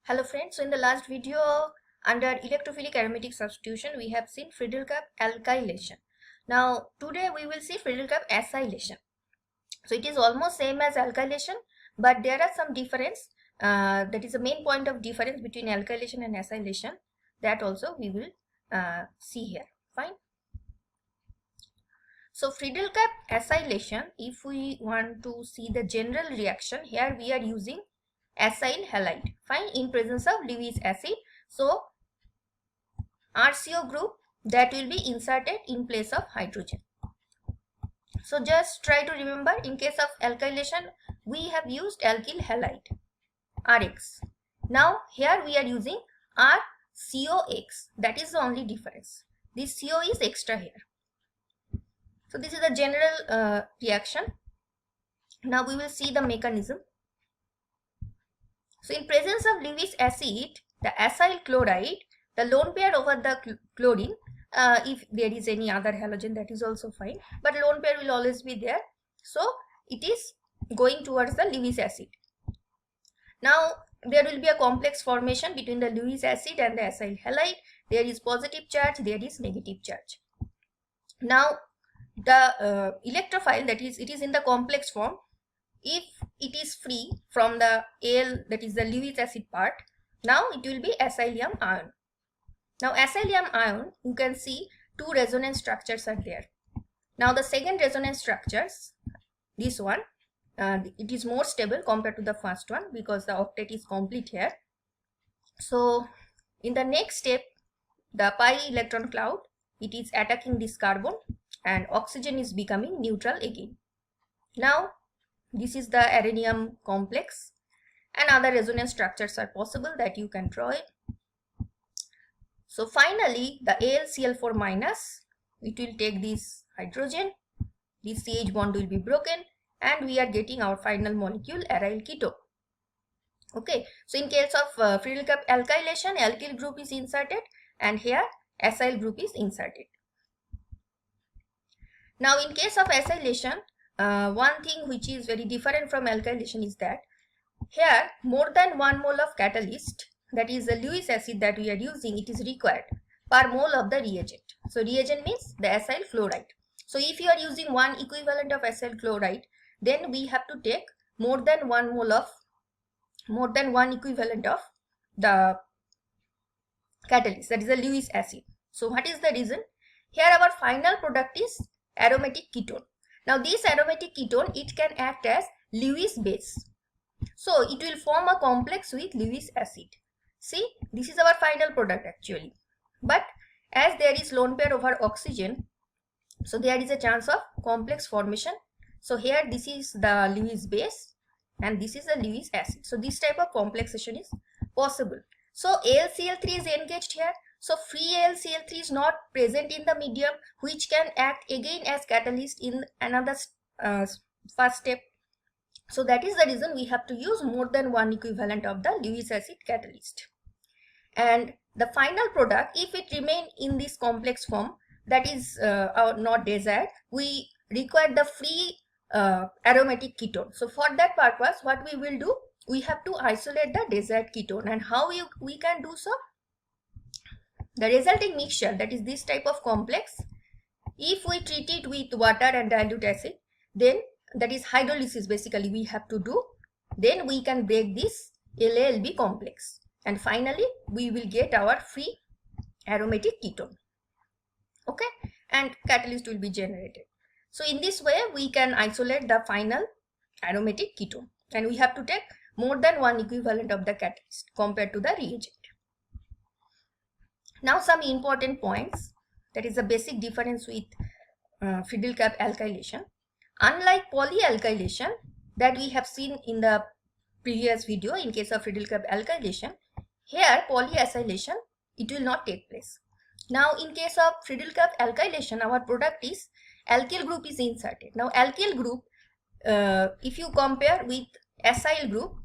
Hello friends, so in the last video under electrophilic aromatic substitution we have seen Friedel-Crafts alkylation. Now today we will see Friedel-Crafts acylation. So it is almost same as alkylation, but there are some difference. That is the main point of difference between alkylation and acylation. That also we will see here. Fine. So Friedel-Crafts acylation, if we want to see the general reaction, here we are using acyl halide, fine, in presence of Lewis acid. So RCO group that will be inserted in place of hydrogen. So just try to remember, in case of alkylation we have used alkyl halide, RX. Now here we are using RCOX. That is the only difference. This CO is extra here. So this is the general reaction. Now we will see the mechanism. So in presence of Lewis acid, the acyl chloride, the lone pair over the chlorine, if there is any other halogen, that is also fine, but lone pair will always be there. So it is going towards the Lewis acid. Now there will be a complex formation between the Lewis acid and the acyl halide. There is positive charge, there is negative charge. Now the electrophile, that is, it is in the complex form. If it is free from the Al, that is the Lewis acid part, now it will be acylium ion. Now acylium ion, you can see two resonance structures are there. Now the second resonance structures, this one, it is more stable compared to the first one because the octet is complete here. So in the next step, the pi electron cloud, it is attacking this carbon and oxygen is becoming neutral again. Now this is the arrhenium complex, and other resonance structures are possible that you can draw it. So finally the AlCl4 minus, it will take this hydrogen, this CH bond will be broken, and we are getting our final molecule, aryl ketone. Okay, so in case of Friedel-Crafts alkylation, alkyl group is inserted and here acyl group is inserted. Now in case of acylation, one thing which is very different from alkylation is that here more than 1 mole of catalyst, that is the Lewis acid that we are using, it is required per mole of the reagent. So reagent means the acyl fluoride. So if you are using one equivalent of acyl chloride, then we have to take more than 1 mole of, more than one equivalent of the catalyst, that is the Lewis acid. So what is the reason? Here our final product is aromatic ketone. Now this aromatic ketone, it can act as Lewis base. So it will form a complex with Lewis acid. See, this is our final product actually. But as there is lone pair over oxygen, so there is a chance of complex formation. So here this is the Lewis base and this is the Lewis acid. So this type of complexation is possible. So AlCl3 is engaged here. So free AlCl3 is not present in the medium, which can act again as catalyst in another first step. So that is the reason we have to use more than one equivalent of the Lewis acid catalyst. And the final product, if it remain in this complex form, that is not desired, we require the free aromatic ketone. So for that purpose, what we will do, we have to isolate the desired ketone. And how we can do so? The resulting mixture, that is this type of complex, if we treat it with water and dilute acid, then that is hydrolysis basically we have to do, then we can break this LALB complex and finally we will get our free aromatic ketone. Okay, and catalyst will be generated. So in this way we can isolate the final aromatic ketone, and we have to take more than one equivalent of the catalyst compared to the reagent. Now some important points, that is the basic difference with Friedel-Crafts alkylation. Unlike polyalkylation that we have seen in the previous video, in case of Friedel-Crafts alkylation, here polyacylation, it will not take place. Now in case of Friedel-Crafts alkylation, our product is alkyl group is inserted. Now alkyl group, if you compare with acyl group,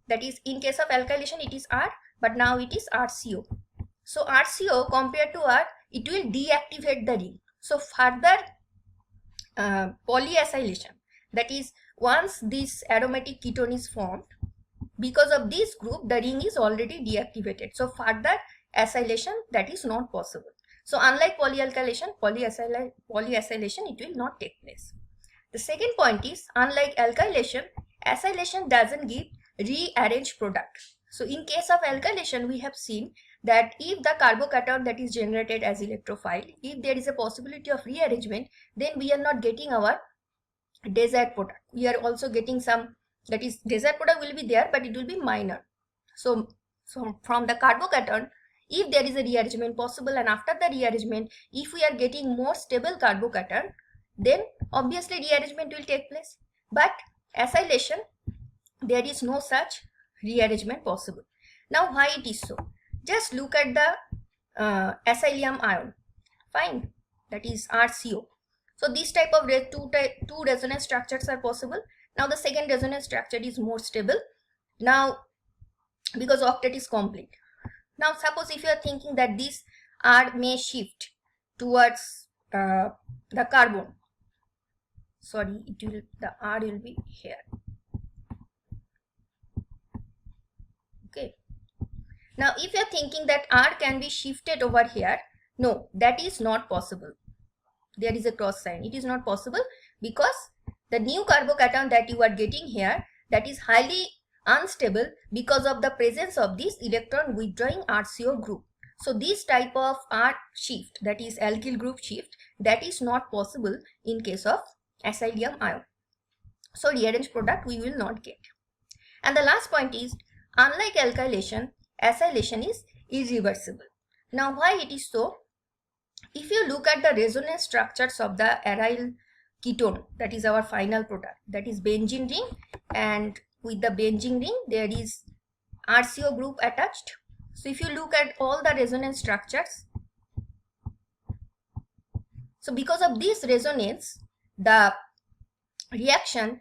that is in case of alkylation it is R, but now it is RCO. So RCO compared to R, it will deactivate the ring. So further polyacylation, that is once this aromatic ketone is formed, because of this group the ring is already deactivated. So further acylation that is not possible. So unlike polyalkylation, polyacylation it will not take place. The second point is, unlike alkylation, acylation doesn't give rearranged product. So in case of alkylation, we have seen that if the carbocation that is generated as electrophile, if there is a possibility of rearrangement, then we are not getting our desired product. We are also getting some, that is desired product will be there, but it will be minor. So from the carbocation, if there is a rearrangement possible, and after the rearrangement, if we are getting more stable carbocation, then obviously rearrangement will take place. But acylation, there is no such rearrangement possible. Now why it is so? Just look at the acylium ion, fine, that is RCO. So this type of two resonance structures are possible. Now the second resonance structure is more stable, now because octet is complete. Now suppose if you are thinking that this R may shift towards the carbon, sorry, the R will be here. Okay. Now if you are thinking that R can be shifted over here, no, that is not possible. There is a cross sign. It is not possible because the new carbocation that you are getting here, that is highly unstable because of the presence of this electron withdrawing RCO group. So this type of R shift, that is alkyl group shift, that is not possible in case of acylium ion. So rearranged product we will not get. And the last point is, unlike alkylation, acylation is irreversible. Now why it is so? If you look at the resonance structures of the aryl ketone, that is our final product, that is benzene ring, and with the benzene ring there is RCO group attached. So if you look at all the resonance structures, so because of this resonance, the reaction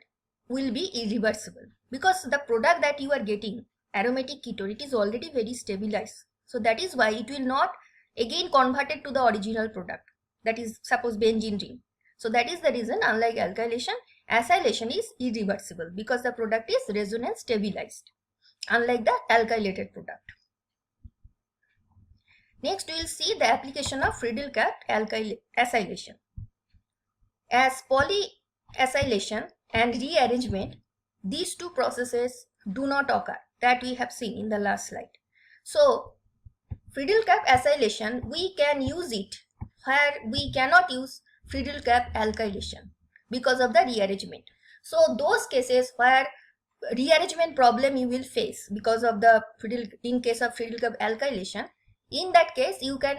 will be irreversible, because the product that you are getting, aromatic ketone, it is already very stabilized. So that is why it will not again converted to the original product, that is suppose benzene ring. So that is the reason, unlike alkylation, acylation is irreversible because the product is resonance stabilized, unlike the alkylated product. Next we will see the application of Friedel-Crafts acylation. As polyacylation and rearrangement, these two processes do not occur, that we have seen in the last slide. So Friedel-Crafts acylation, we can use it where we cannot use Friedel-Crafts alkylation because of the rearrangement. So those cases where rearrangement problem you will face because of the in case of Friedel-Crafts alkylation, in that case you can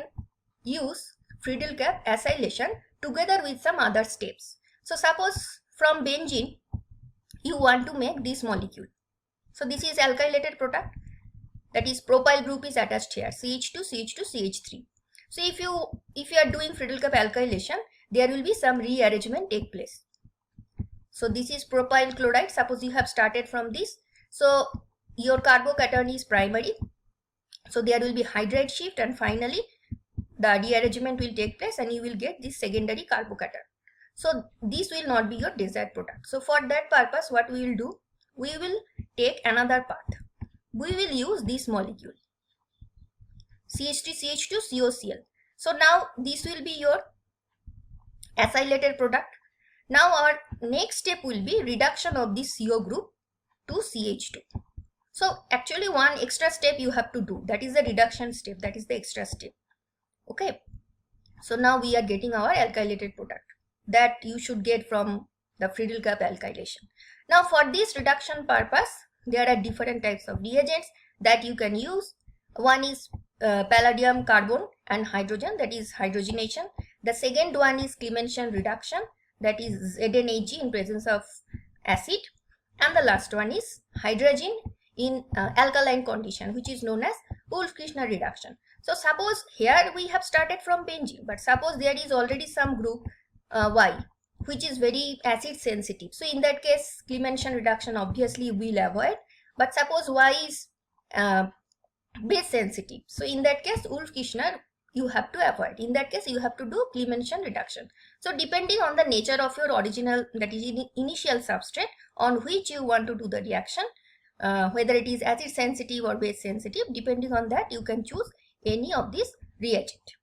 use Friedel-Crafts acylation together with some other steps. So suppose from benzene you want to make this molecule. So this is alkylated product, that is propyl group is attached here, CH2, CH2, CH3. So if you are doing Friedel-Crafts alkylation, there will be some rearrangement take place. So this is propyl chloride, suppose you have started from this. So your carbocation is primary, so there will be hydride shift, and finally the rearrangement will take place and you will get this secondary carbocation. So this will not be your desired product. So for that purpose, what we will do, we will take another path. We will use this molecule, CH3, CH2, COCl. So now this will be your acylated product. Now our next step will be reduction of this CO group to CH2. So actually one extra step you have to do, that is the reduction step, that is the extra step. Okay. So now we are getting our alkylated product that you should get from the Friedel-Crafts alkylation. Now for this reduction purpose, there are different types of reagents that you can use. One is palladium carbon and hydrogen, that is hydrogenation. The second one is Clemmensen reduction, that is ZnHg in presence of acid. And the last one is hydrogen in alkaline condition, which is known as Wolff-Kishner reduction. So suppose here we have started from benzene, but suppose there is already some group Y which is very acid sensitive. So in that case, Clemmensen reduction obviously will avoid. But suppose Y is base sensitive. So in that case, Wolff-Kishner you have to avoid. In that case, you have to do Clemmensen reduction. So depending on the nature of your original, that is initial substrate on which you want to do the reaction, whether it is acid sensitive or base sensitive. Depending on that, you can choose any of these reagent.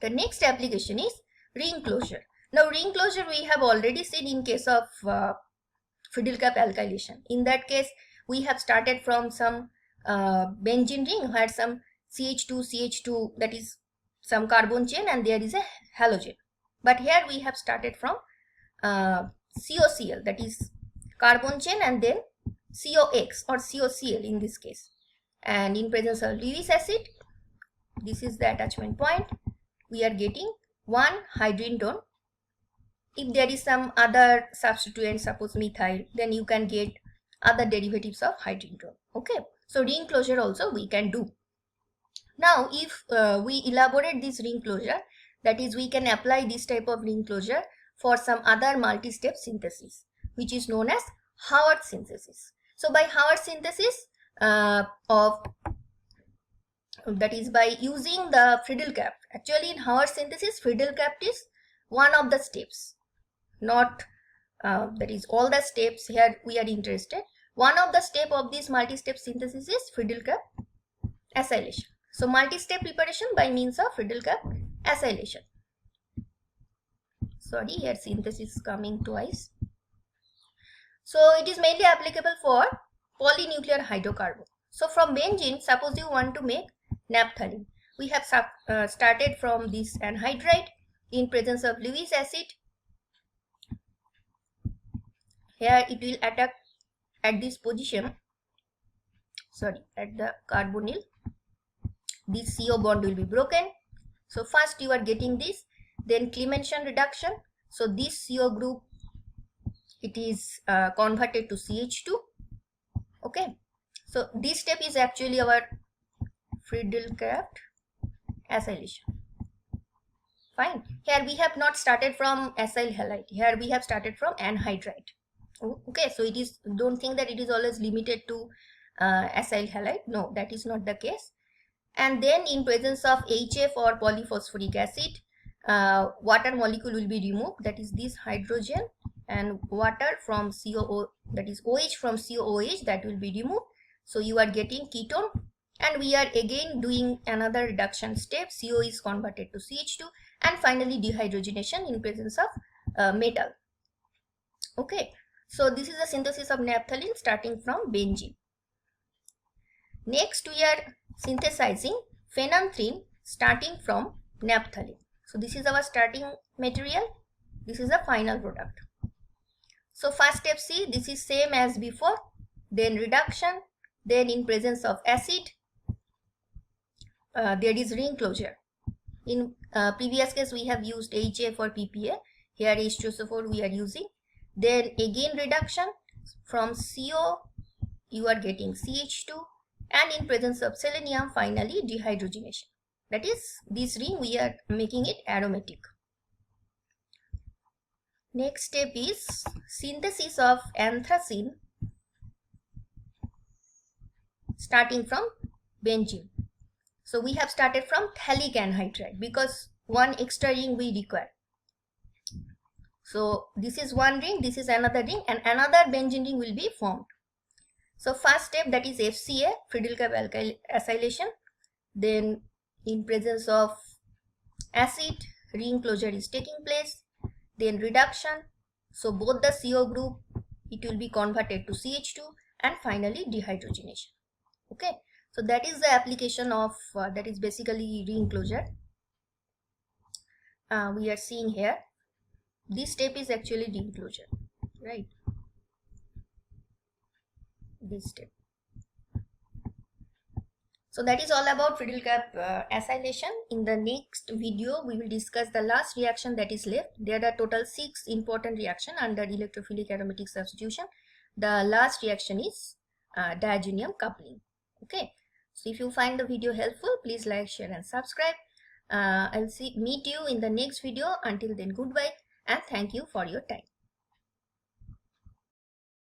The next application is ring closure. Now ring closure we have already seen in case of Friedel cap alkylation. In that case, we have started from some benzene ring where some CH2, that is some carbon chain, and there is a halogen. But here we have started from COCl, that is carbon chain, and then COX or COCl in this case. And in presence of Lewis acid, this is the attachment point, we are getting one hydrindone. If there is some other substituent, suppose methyl, then you can get other derivatives of hydrindone. Okay, so ring closure also we can do. Now if we elaborate this ring closure, that is we can apply this type of ring closure for some other multi-step synthesis, which is known as Howard synthesis. So by Howard synthesis that is by using the Friedel cap. Actually in Howard synthesis, Friedel cap is one of the steps, not that is all the steps here we are interested. One of the step of this multi-step synthesis is Friedel cap acylation. So multi-step preparation by means of Friedel cap acylation. Sorry, here synthesis is coming twice. So it is mainly applicable for polynuclear hydrocarbon. So from benzene, suppose you want to make naphthalene. We have started from this anhydride in presence of Lewis acid. Here it will attack at this position, sorry, at the carbonyl. This CO bond will be broken. So first you are getting this, then Clemenson reduction. So this CO group, it is converted to CH2. Okay, so this step is actually our Friedel cap acylation. Fine. Here we have not started from acyl halide. Here we have started from anhydride. Okay, so it is, don't think that it is always limited to acyl halide. No, that is not the case. And then in presence of HF or polyphosphoric acid, water molecule will be removed, that is this hydrogen, and water from COO, that is OH from COOH, that will be removed. So you are getting ketone, and we are again doing another reduction step. CO is converted to CH2, and finally dehydrogenation in presence of metal. Okay, so this is the synthesis of naphthalene starting from benzene. Next we are synthesizing phenanthrene starting from naphthalene. So this is our starting material, this is the final product. So first step, see, this is same as before, then reduction, then in presence of acid there is ring closure. In previous case we have used HF or PPA, here H2SO4 we are using. Then again reduction, from CO you are getting CH2, and in presence of selenium finally dehydrogenation. That is, this ring we are making it aromatic. Next step is synthesis of anthracene starting from benzene. So we have started from phthalic anhydride because one extra ring we require. So this is one ring, this is another ring, and another benzene ring will be formed. So first step, that is FCA, Friedel cap acylation. Then in presence of acid, ring closure is taking place. Then reduction, so both the CO group, it will be converted to CH2, and finally dehydrogenation. Okay, so that is the application of that is basically ring closure. We are seeing here, this step is actually ring closure, right? This step. So that is all about Friedel cap acylation. In the next video we will discuss the last reaction that is left. There are total 6 important reactions under electrophilic aromatic substitution. The last reaction is diazonium coupling. Okay, so if you find the video helpful, please like, share and subscribe. I'll meet you in the next video. Until then, goodbye and thank you for your time.